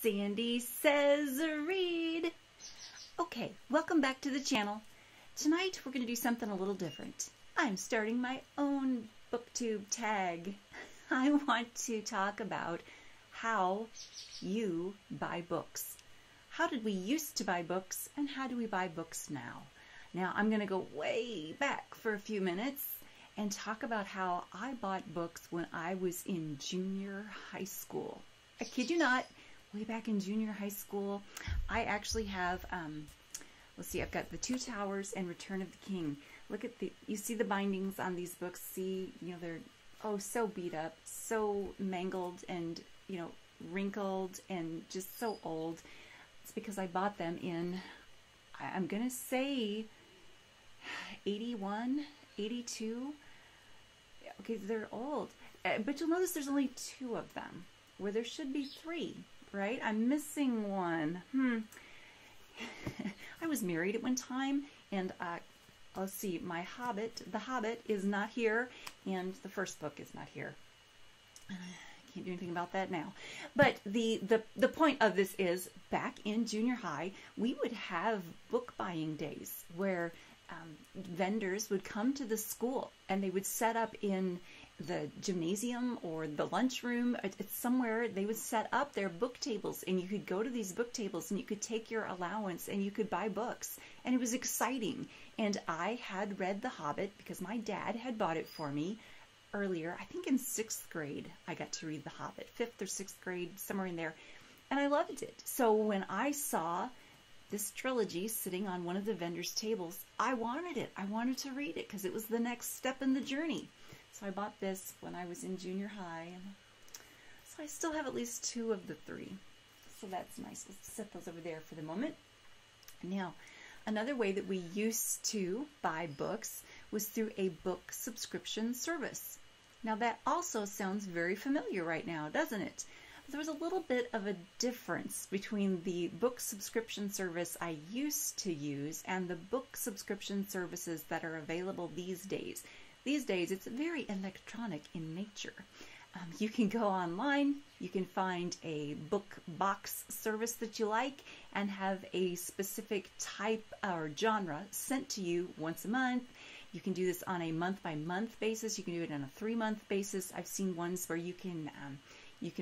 Sandy Says Read. Okay, welcome back to the channel. Tonight we're going to do something a little different. I'm starting my own booktube tag. I want to talk about how you buy books. How did we used to buy books and how do we buy books now? Now I'm going to go way back for a few minutes and talk about how I bought books when I was in junior high school. I kid you not, way back in junior high school, I actually have, let's see, I've got The Two Towers and Return of the King. Look at you see the bindings on these books, see, they're, so beat up, so mangled and, wrinkled and just so old. It's because I bought them in, I'm going to say, 81, 82. Okay, they're old. But you'll notice there's only 2 of them, where there should be 3, right? I'm missing one. I was married at one time, and let's see, The Hobbit is not here, and the first book is not here. I can't do anything about that now. But the point of this is, back in junior high, we would have book buying days where vendors would come to the school and they would set up in the gymnasium or the lunchroom. It's somewhere they would set up their book tables, and you could go to these book tables and you could take your allowance and you could buy books, and it was exciting. And I had read The Hobbit because my dad had bought it for me earlier. I think in 6th grade I got to read The Hobbit, 5th or 6th grade, somewhere in there, and I loved it. So when I saw this trilogy sitting on one of the vendors' tables, I wanted it. I wanted to read it because it was the next step in the journey. So I bought this when I was in junior high. So I still have at least 2 of the 3. So that's nice. Let's set those over there for the moment. Now, another way that we used to buy books was through a book subscription service. Now that also sounds very familiar right now, doesn't it? There was a little bit of a difference between the book subscription service I used to use and the book subscription services that are available these days. These days, it's very electronic in nature. You can go online, you can find a book box service that you like and have a specific type or genre sent to you once a month. You can do this on a month-by-month basis. You can do it on a 3-month basis. I've seen ones where you can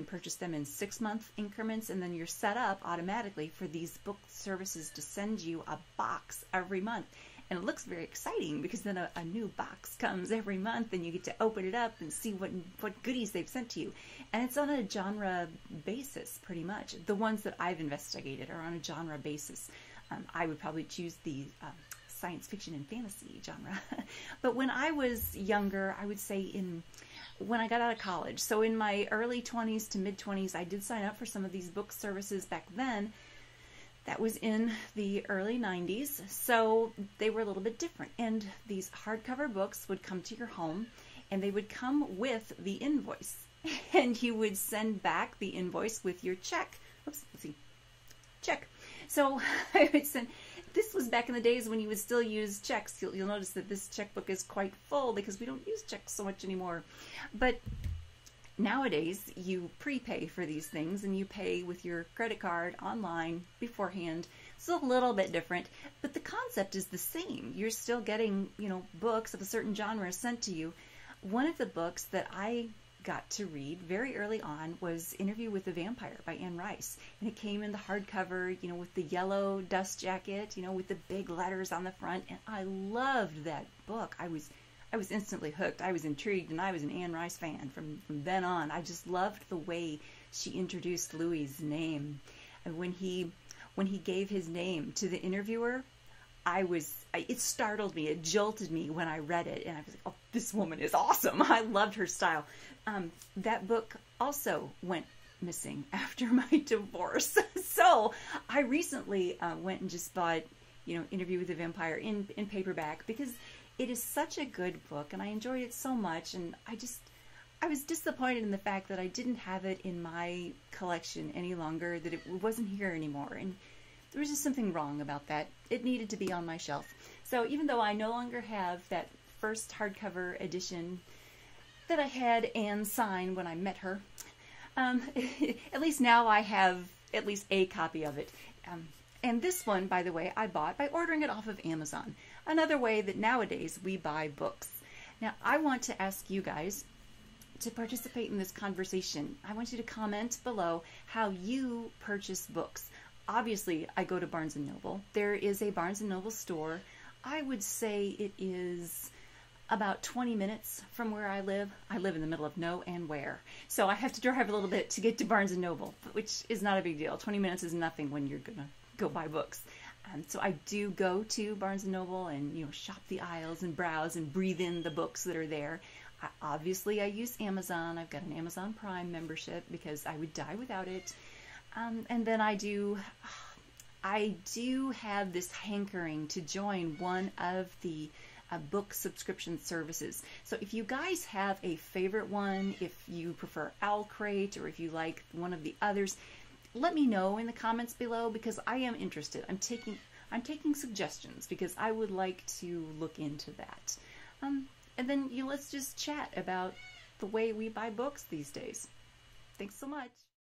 purchase them in 6-month increments, and then you're set up automatically for these book services to send you a box every month. And it looks very exciting because then a new box comes every month and you get to open it up and see what goodies they've sent to you. And it's on a genre basis, pretty much. The ones that I've investigated are on a genre basis. I would probably choose the science fiction and fantasy genre. But when I was younger, I would say when I got out of college, so in my early 20s to mid-20s, I did sign up for some of these book services back then. That was in the early 90s, so they were a little bit different. And these hardcover books would come to your home, and they would come with the invoice. And you would send back the invoice with your check. Oops, let's see. Check. So I would send. This was back in the days when you would still use checks. You'll notice that this checkbook is quite full because we don't use checks so much anymore. But nowadays, you prepay for these things and you pay with your credit card online beforehand. It's a little bit different, but the concept is the same. You're still getting, books of a certain genre sent to you. One of the books that I got to read very early on was Interview with the Vampire by Anne Rice. And it came in the hardcover, with the yellow dust jacket, with the big letters on the front. And I loved that book. I was instantly hooked. I was intrigued, and I was an Anne Rice fan from then on. I just loved the way she introduced Louis's name. And when he gave his name to the interviewer, it startled me. It jolted me when I read it, and I was like, oh, this woman is awesome. I loved her style. That book also went missing after my divorce. So I recently went and just bought, Interview with the Vampire in paperback because it is such a good book, and I enjoyed it so much, and I was disappointed in the fact that I didn't have it in my collection any longer, that it wasn't here anymore, and there was just something wrong about that. It needed to be on my shelf. So even though I no longer have that first hardcover edition that I had Anne sign when I met her, at least now I have at least a copy of it. And this one, by the way, I bought by ordering it off of Amazon. Another way that nowadays we buy books. Now, I want to ask you guys to participate in this conversation. I want you to comment below how you purchase books. Obviously, I go to Barnes & Noble. There is a Barnes & Noble store. I would say it is about 20 minutes from where I live. I live in the middle of nowhere. So I have to drive a little bit to get to Barnes & Noble, which is not a big deal. 20 minutes is nothing when you're going to go buy books. So I do go to Barnes & Noble and, you know, shop the aisles and browse and breathe in the books that are there. Obviously, I use Amazon. I've got an Amazon Prime membership because I would die without it. And then I do have this hankering to join one of the book subscription services. So if you guys have a favorite one, if you prefer Owlcrate or if you like one of the others, let me know in the comments below because I am interested. I'm taking suggestions because I would like to look into that. And then let's just chat about the way we buy books these days. Thanks so much.